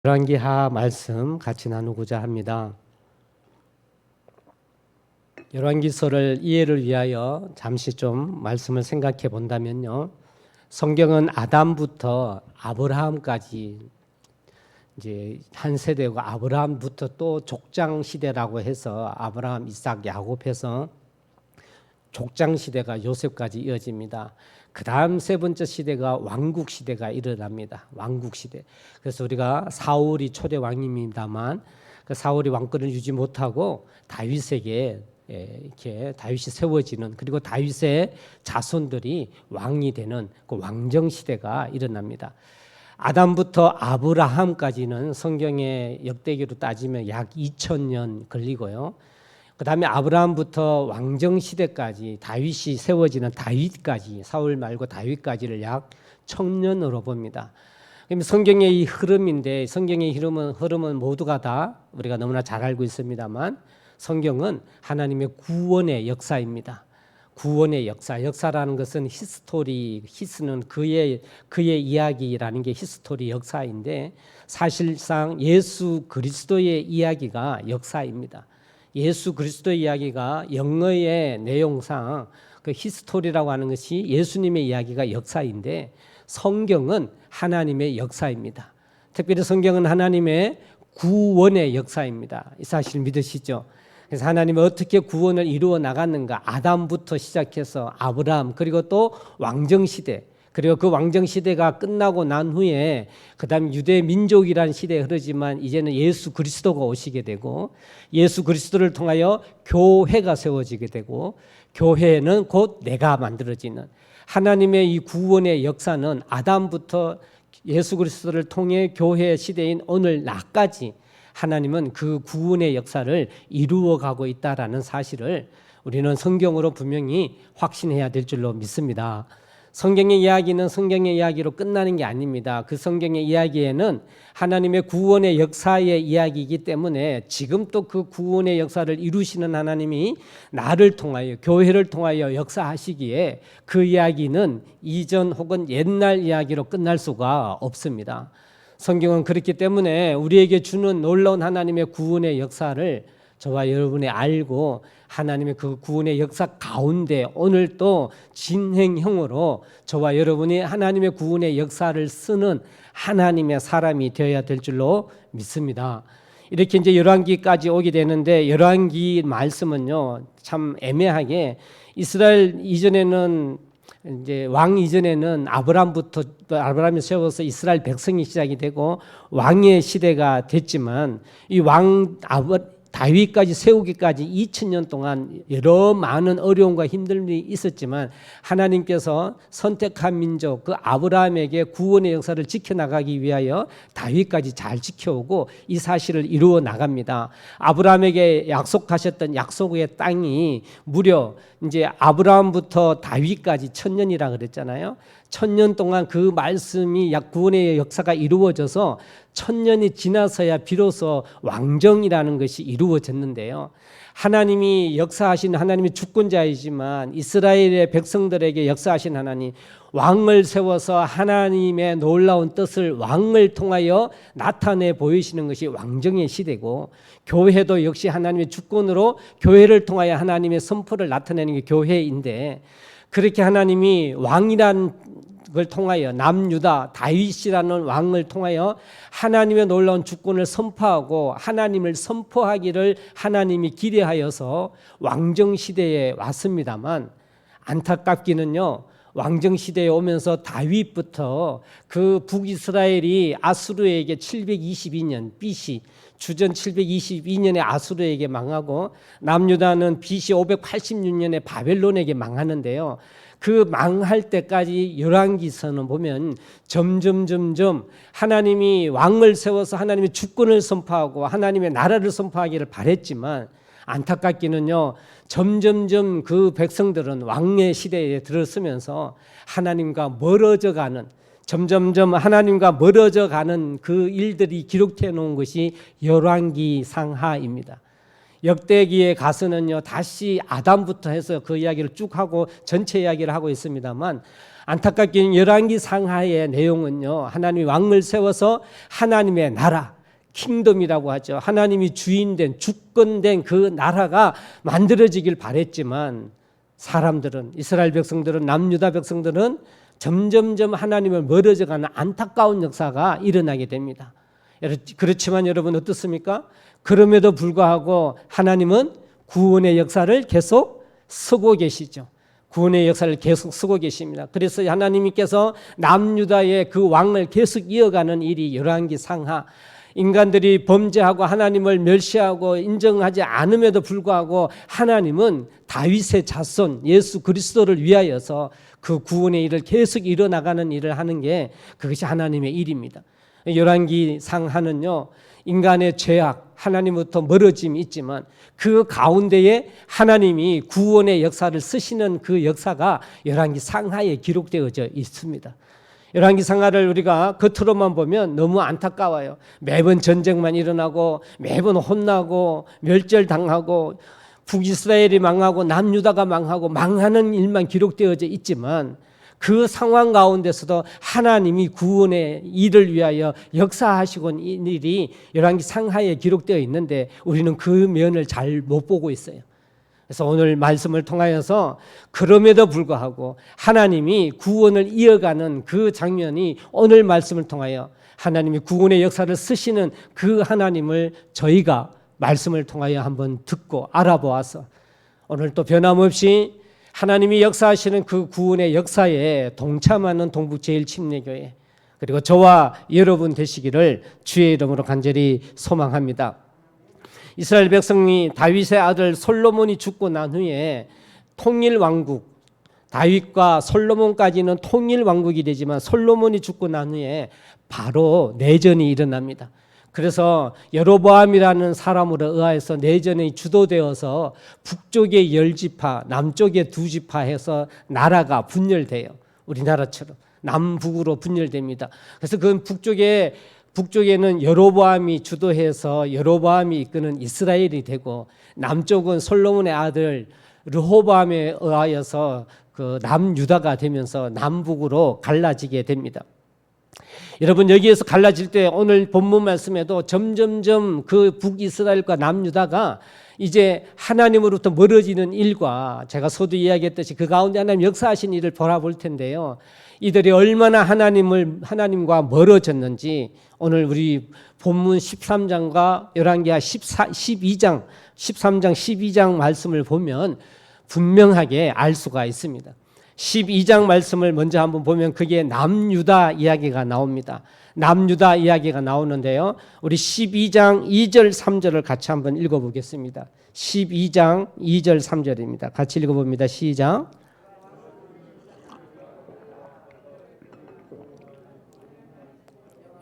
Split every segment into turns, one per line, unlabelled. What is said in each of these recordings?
열왕기하 말씀 같이 나누고자 합니다. 열왕기서를 이해를 위하여 잠시 좀 말씀을 생각해 본다면요. 성경은 아담부터 아브라함까지 이제 한 세대고, 아브라함부터 또 족장 시대라고 해서 아브라함, 이삭, 야곱해서 족장 시대가 요셉까지 이어집니다. 그 다음 세 번째 시대가 왕국 시대가 일어납니다. 왕국 시대. 그래서 우리가 사울이 초대 왕입니다만 그 사울이 왕권을 유지 못하고 다윗에게 이렇게 다윗이 세워지는, 그리고 다윗의 자손들이 왕이 되는 그 왕정 시대가 일어납니다. 아담부터 아브라함까지는 성경의 역대기로 따지면 약 2000년 걸리고요. 그 다음에 아브라함부터 왕정 시대까지 다윗이 세워지는 다윗까지, 사울 말고 다윗까지를 약 1000년으로 봅니다. 그럼 성경의 이 흐름인데, 성경의 흐름은 모두가 다 우리가 너무나 잘 알고 있습니다만, 성경은 하나님의 구원의 역사입니다. 구원의 역사. 역사라는 것은 히스토리, 히스는 그의 이야기라는 게 히스토리, 역사인데, 사실상 예수 그리스도의 이야기가 역사입니다. 예수 그리스도의 이야기가 영어의 내용상 그 히스토리라고 하는 것이 예수님의 이야기가 역사인데, 성경은 하나님의 역사입니다. 특별히 성경은 하나님의 구원의 역사입니다. 이 사실 믿으시죠? 그래서 하나님이 어떻게 구원을 이루어 나갔는가, 아담부터 시작해서 아브라함, 그리고 또 왕정시대, 그리고 그 왕정시대가 끝나고 난 후에 그 다음 유대 민족이라는 시대에 흐르지만 이제는 예수 그리스도가 오시게 되고, 예수 그리스도를 통하여 교회가 세워지게 되고, 교회는 곧 내가 만들어지는 하나님의 이 구원의 역사는 아담부터 예수 그리스도를 통해 교회 시대인 오늘 나까지 하나님은 그 구원의 역사를 이루어가고 있다라는 사실을 우리는 성경으로 분명히 확신해야 될 줄로 믿습니다. 성경의 이야기는 성경의 이야기로 끝나는 게 아닙니다. 그 성경의 이야기에는 하나님의 구원의 역사의 이야기이기 때문에 지금 또 그 구원의 역사를 이루시는 하나님이 나를 통하여, 교회를 통하여 역사하시기에 그 이야기는 이전 혹은 옛날 이야기로 끝날 수가 없습니다. 성경은 그렇기 때문에 우리에게 주는 놀라운 하나님의 구원의 역사를 저와 여러분이 알고, 하나님의 그 구원의 역사 가운데 오늘 또 진행형으로 저와 여러분이 하나님의 구원의 역사를 쓰는 하나님의 사람이 되어야 될 줄로 믿습니다. 이렇게 이제 열왕기까지 오게 되는데, 열왕기 말씀은요 참 애매하게, 이스라엘 이전에는 이제 왕 이전에는 아브라함이 세워서 이스라엘 백성이 시작이 되고 왕의 시대가 됐지만, 이 다윗까지 세우기까지 2000년 동안 여러 많은 어려움과 힘듦이 있었지만 하나님께서 선택한 민족 그 아브라함에게 구원의 역사를 지켜나가기 위하여 다윗까지 잘 지켜오고 이 사실을 이루어 나갑니다. 아브라함에게 약속하셨던 약속의 땅이 무려 이제 아브라함부터 다윗까지 1000년이라 그랬잖아요. 1000년 동안 그 말씀이 구원의 역사가 이루어져서 1000년이 지나서야 비로소 왕정이라는 것이 이루어졌는데요. 하나님이 역사하신 하나님이 주권자이지만 이스라엘의 백성들에게 역사하신 하나님, 왕을 세워서 하나님의 놀라운 뜻을 왕을 통하여 나타내 보이시는 것이 왕정의 시대고, 교회도 역시 하나님의 주권으로 교회를 통하여 하나님의 선포를 나타내는 게 교회인데, 그렇게 하나님이 왕이란 걸 통하여 남유다 다윗이라는 왕을 통하여 하나님의 놀라운 주권을 선포하고 하나님을 선포하기를 하나님이 기대하여서 왕정 시대에 왔습니다만, 안타깝기는요 왕정 시대에 오면서 다윗부터 그 북이스라엘이 아수르에게 722년 BC 주전 722년에 아수르에게 망하고, 남유다는 BC 586년에 바벨론에게 망하는데요. 그 망할 때까지 열왕기서는 보면 점점 하나님이 왕을 세워서 하나님의 주권을 선포하고 하나님의 나라를 선포하기를 바랬지만, 안타깝기는요 점점 그 백성들은 왕의 시대에 들어서면서 하나님과 멀어져 가는, 점점 하나님과 멀어져 가는 그 일들이 기록되어 놓은 것이 열왕기 상하입니다. 역대기에 가서는요 다시 아담부터 해서 그 이야기를 쭉 하고 전체 이야기를 하고 있습니다만, 안타깝게는 열왕기 상하의 내용은요 하나님이 왕을 세워서 하나님의 나라, 킹덤이라고 하죠. 하나님이 주인된 주권된 그 나라가 만들어지길 바랬지만, 사람들은, 이스라엘 백성들은, 남유다 백성들은 점점점 하나님을 멀어져가는 안타까운 역사가 일어나게 됩니다. 그렇지만 여러분 어떻습니까? 그럼에도 불구하고 하나님은 구원의 역사를 계속 쓰고 계시죠. 구원의 역사를 계속 쓰고 계십니다. 그래서 하나님께서 남유다의 그 왕을 계속 이어가는 일이 열왕기 상하, 인간들이 범죄하고 하나님을 멸시하고 인정하지 않음에도 불구하고 하나님은 다윗의 자손 예수 그리스도를 위하여서 그 구원의 일을 계속 이뤄나가는 일을 하는 게 그것이 하나님의 일입니다. 열왕기 상하는요 인간의 죄악, 하나님부터 멀어짐이 있지만 그 가운데에 하나님이 구원의 역사를 쓰시는 그 역사가 열왕기 상하에 기록되어져 있습니다. 열왕기 상하를 우리가 겉으로만 보면 너무 안타까워요. 매번 전쟁만 일어나고 매번 혼나고 멸절당하고 북이스라엘이 망하고 남유다가 망하고 망하는 일만 기록되어져 있지만, 그 상황 가운데서도 하나님이 구원의 일을 위하여 역사하시고 있는 일이 열왕기 상하에 기록되어 있는데 우리는 그 면을 잘 못 보고 있어요. 그래서 오늘 말씀을 통하여서 그럼에도 불구하고 하나님이 구원을 이어가는 그 장면이 오늘 말씀을 통하여 하나님이 구원의 역사를 쓰시는 그 하나님을 저희가 말씀을 통하여 한번 듣고 알아보아서 오늘 또 변함없이 하나님이 역사하시는 그 구원의 역사에 동참하는 동북제일침례교회, 그리고 저와 여러분 되시기를 주의 이름으로 간절히 소망합니다. 이스라엘 백성이 다윗의 아들 솔로몬이 죽고 난 후에 통일왕국, 다윗과 솔로몬까지는 통일왕국이 되지만 솔로몬이 죽고 난 후에 바로 내전이 일어납니다. 그래서 여로보암이라는 사람으로 의하여서 내전이 주도되어서 북쪽에 10지파, 남쪽에 2지파 해서 나라가 분열돼요. 우리나라처럼 남북으로 분열됩니다. 그래서 그 북쪽에는 여로보암이 주도해서 여로보암이 이끄는 이스라엘이 되고, 남쪽은 솔로몬의 아들 르호보암에 의하여서 그 남유다가 되면서 남북으로 갈라지게 됩니다. 여러분 여기에서 갈라질 때 오늘 본문 말씀에도 점점점 그 북이스라엘과 남유다가 이제 하나님으로부터 멀어지는 일과, 제가 서두 이야기했듯이 그 가운데 하나님 역사하신 일을 돌아볼 텐데요, 이들이 얼마나 하나님과 멀어졌는지 오늘 우리 본문 13장과 열왕기하 12장 13장 12장 말씀을 보면 분명하게 알 수가 있습니다. 12장 말씀을 먼저 한번 보면 그게 남유다 이야기가 나옵니다. 남유다 이야기가 나오는데요, 우리 12장 2절 3절을 같이 한번 읽어보겠습니다. 12장 2절 3절입니다. 같이 읽어봅니다. 시작.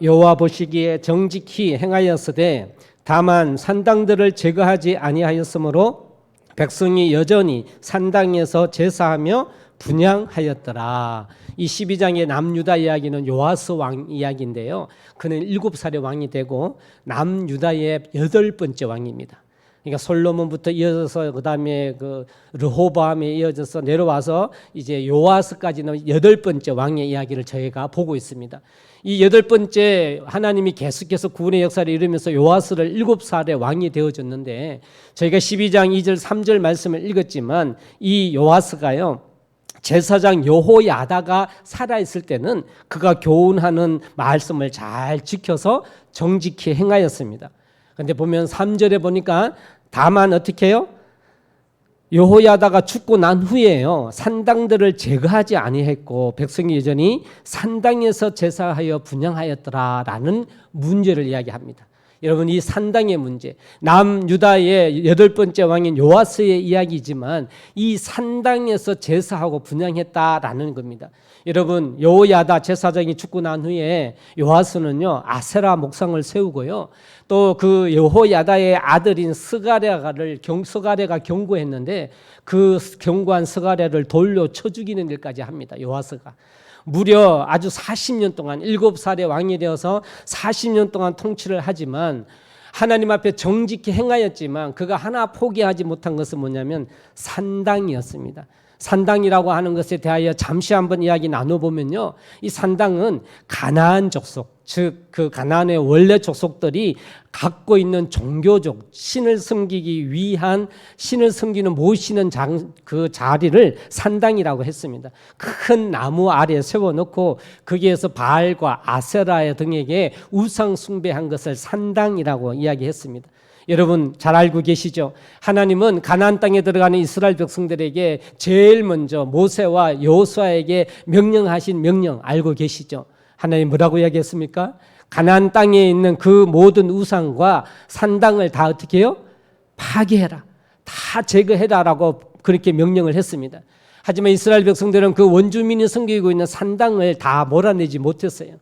여호와 보시기에 정직히 행하였으되 다만 산당들을 제거하지 아니하였으므로 백성이 여전히 산당에서 제사하며 분향하였더라. 이 12장의 남유다 이야기는 요아스 왕 이야기인데요, 그는 7살의 왕이 되고 남유다의 8번째 왕입니다. 그러니까 솔로몬부터 이어져서 그 다음에 그 르호보암에 이어져서 내려와서 이제 요아스까지는 8번째 왕의 이야기를 저희가 보고 있습니다. 이 8번째 하나님이 계속해서 구원의 역사를 이루면서 요아스를 7살의 왕이 되어줬는데, 저희가 12장 2절 3절 말씀을 읽었지만 이 요아스가요 제사장 여호야다가 살아있을 때는 그가 교훈하는 말씀을 잘 지켜서 정직히 행하였습니다. 그런데 보면 3절에 보니까 다만 어떻게 해요? 여호야다가 죽고 난 후에요 산당들을 제거하지 아니했고 백성이 여전히 산당에서 제사하여 분향하였더라라는 문제를 이야기합니다. 여러분 이 산당의 문제, 남유다의 8번째 왕인 요아스의 이야기지만 이 산당에서 제사하고 분향했다라는 겁니다. 여러분 여호야다 제사장이 죽고 난 후에 요아스는요 아세라 목상을 세우고요, 또 그 여호야다의 아들인 스가랴가 경고했는데 그 경고한 스가랴를 돌로 쳐 죽이는 일까지 합니다. 요아스가 무려 아주 40년 동안 7살의 왕이 되어서 40년 동안 통치를 하지만 하나님 앞에 정직히 행하였지만 그가 하나 포기하지 못한 것은 뭐냐면 산당이었습니다. 산당이라고 하는 것에 대하여 잠시 한번 이야기 나눠보면요, 이 산당은 가나안 족속, 즉 그 가나안의 원래 족속들이 갖고 있는 종교적 신을 섬기기 위한, 신을 섬기는 모시는 그 자리를 산당이라고 했습니다. 큰 나무 아래에 세워놓고 거기에서 바알과 아세라 등에게 우상 숭배한 것을 산당이라고 이야기했습니다. 여러분 잘 알고 계시죠? 하나님은 가나안 땅에 들어가는 이스라엘 백성들에게 제일 먼저 모세와 여호수아에게 명령하신 명령 알고 계시죠? 하나님 뭐라고 이야기했습니까? 가나안 땅에 있는 그 모든 우상과 산당을 다 어떻게 해요? 파괴해라, 다 제거해라라고 그렇게 명령을 했습니다. 하지만 이스라엘 백성들은 그 원주민이 섬기고 있는 산당을 다 몰아내지 못했어요.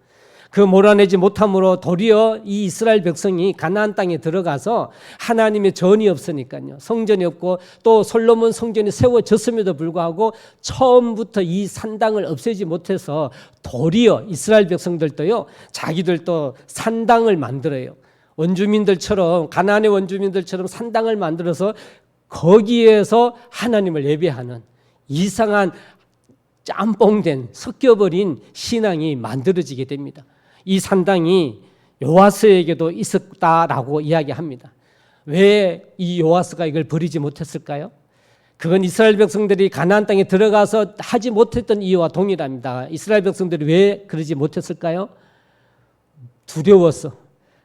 그 몰아내지 못함으로 도리어 이 이스라엘 백성이 가나안 땅에 들어가서 하나님의 전이 없으니까요, 성전이 없고 또 솔로몬 성전이 세워졌음에도 불구하고 처음부터 이 산당을 없애지 못해서 도리어 이스라엘 백성들도요, 자기들도 산당을 만들어요. 원주민들처럼, 가나안의 원주민들처럼 산당을 만들어서 거기에서 하나님을 예배하는 이상한 짬뽕된 섞여버린 신앙이 만들어지게 됩니다. 이 산당이 요아스에게도 있었다라고 이야기합니다. 왜 이 요아스가 이걸 버리지 못했을까요? 그건 이스라엘 백성들이 가나안 땅에 들어가서 하지 못했던 이유와 동일합니다. 이스라엘 백성들이 왜 그러지 못했을까요? 두려웠어.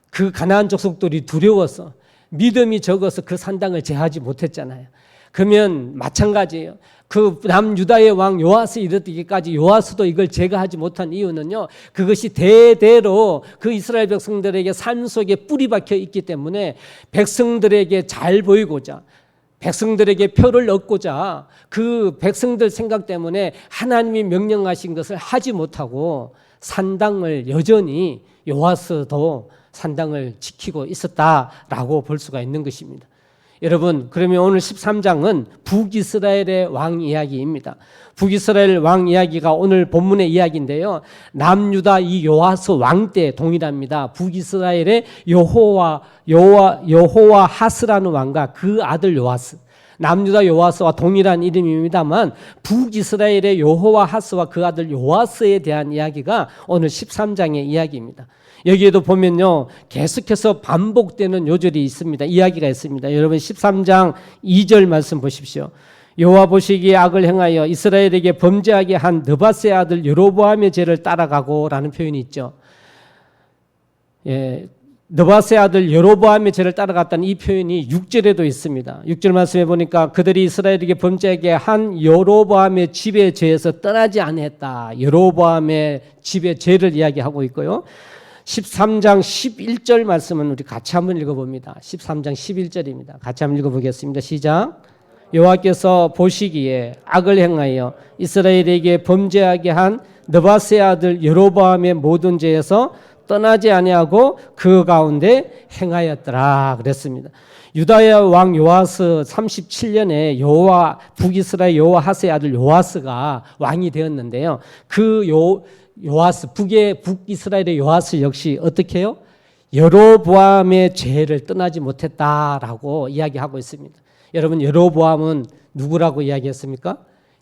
그 가나안 족속들이 두려웠어. 믿음이 적어서 그 산당을 제하지 못했잖아요. 그러면 마찬가지예요. 그 남유다의 왕 요아스 이르기까지 요아스도 이걸 제거하지 못한 이유는요, 그것이 대대로 그 이스라엘 백성들에게 삶 속에 뿌리 박혀 있기 때문에 백성들에게 잘 보이고자, 백성들에게 표를 얻고자 그 백성들 생각 때문에 하나님이 명령하신 것을 하지 못하고 산당을 여전히 요아스도 산당을 지키고 있었다라고 볼 수가 있는 것입니다. 여러분, 그러면 오늘 13장은 북이스라엘의 왕 이야기입니다. 북이스라엘 왕 이야기가 오늘 본문의 이야기인데요, 남유다 이 요아스 왕 때 동일합니다. 북이스라엘의 여호와 하스라는 왕과 그 아들 요아스, 남유다 요아스와 동일한 이름입니다만 북이스라엘의 여호와 하스와 그 아들 요아스에 대한 이야기가 오늘 13장의 이야기입니다. 여기에도 보면요, 계속해서 반복되는 요절이 있습니다. 이야기가 있습니다. 여러분 13장 2절 말씀 보십시오. 여호와 보시기에 악을 행하여 이스라엘에게 범죄하게 한 느밧의 아들 여로보암의 죄를 따라가고 라는 표현이 있죠. 예, 느밧의 아들 여로보암의 죄를 따라갔다는 이 표현이 6절에도 있습니다. 6절 말씀해 보니까 그들이 이스라엘에게 범죄하게 한 여로보암의 집의 죄에서 떠나지 아니했다. 여로보암의 집의 죄를 이야기하고 있고요. 13장 11절 말씀은 우리 같이 한번 읽어봅니다. 13장 11절입니다. 같이 한번 읽어보겠습니다. 시작. 여호와께서 보시기에 악을 행하여 이스라엘에게 범죄하게 한 느밧의 아들 여로보암의 모든 죄에서 떠나지 아니하고 그 가운데 행하였더라 그랬습니다. 유다의 왕 요아스 37년에 북이스라엘 여호와하스의 아들 요아스가 왕이 되었는데요. 그 요아스, 북이스라엘의 요아스 역시 어떻게 해요? 여로보암의 죄를 떠나지 못했다라고 이야기하고 있습니다. 여러분, 여로보암은 누구라고 이야기했습니까?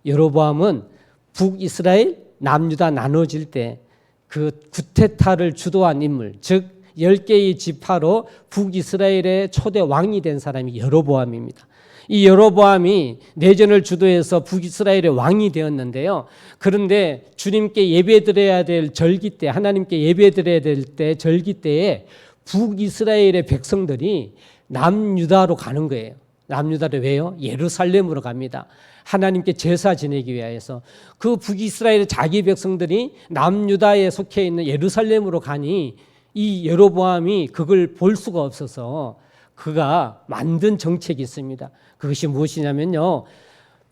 여로보암은 북이스라엘, 남유다 나눠질 때 그 구테타를 주도한 인물, 즉 10개의 지파로 북이스라엘의 초대 왕이 된 사람이 여로보암입니다. 이 여로보암이 내전을 주도해서 북이스라엘의 왕이 되었는데요. 그런데 주님께 예배드려야 될 절기 때, 하나님께 예배드려야 될 때 절기 때에 북이스라엘의 백성들이 남유다로 가는 거예요. 남유다로 왜요? 예루살렘으로 갑니다. 하나님께 제사 지내기 위해서. 그 북이스라엘의 자기 백성들이 남유다에 속해 있는 예루살렘으로 가니 이 여로보암이 그걸 볼 수가 없어서 그가 만든 정책이 있습니다. 그것이 무엇이냐면요,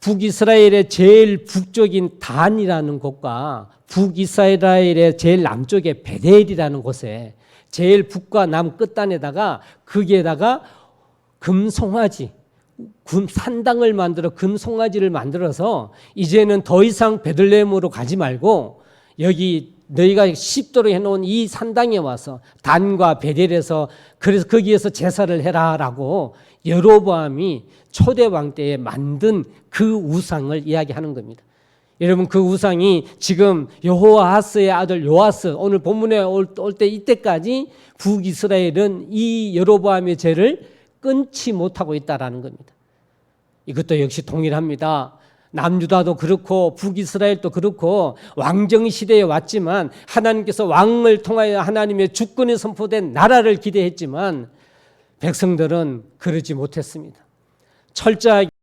북이스라엘의 제일 북쪽인 단이라는 곳과 북이스라엘의 제일 남쪽의 베델이라는 곳에 제일 북과 남 끝단에다가 거기에다가 금송아지, 산당을 만들어 금송아지를 만들어서 이제는 더 이상 베들레헴으로 가지 말고 여기 너희가 십도로 해놓은 이 산당에 와서 단과 베델에서 그래서 거기에서 제사를 해라라고 여로보암이 초대왕 때에 만든 그 우상을 이야기하는 겁니다. 여러분 그 우상이 지금 여호아하스의 아들 요아스 오늘 본문에 올 때 이때까지 북이스라엘은 이 여로보암의 죄를 끊지 못하고 있다라는 겁니다. 이것도 역시 동일합니다. 남유다도 그렇고 북이스라엘도 그렇고 왕정 시대에 왔지만 하나님께서 왕을 통하여 하나님의 주권이 선포된 나라를 기대했지만 백성들은 그러지 못했습니다. 철저하게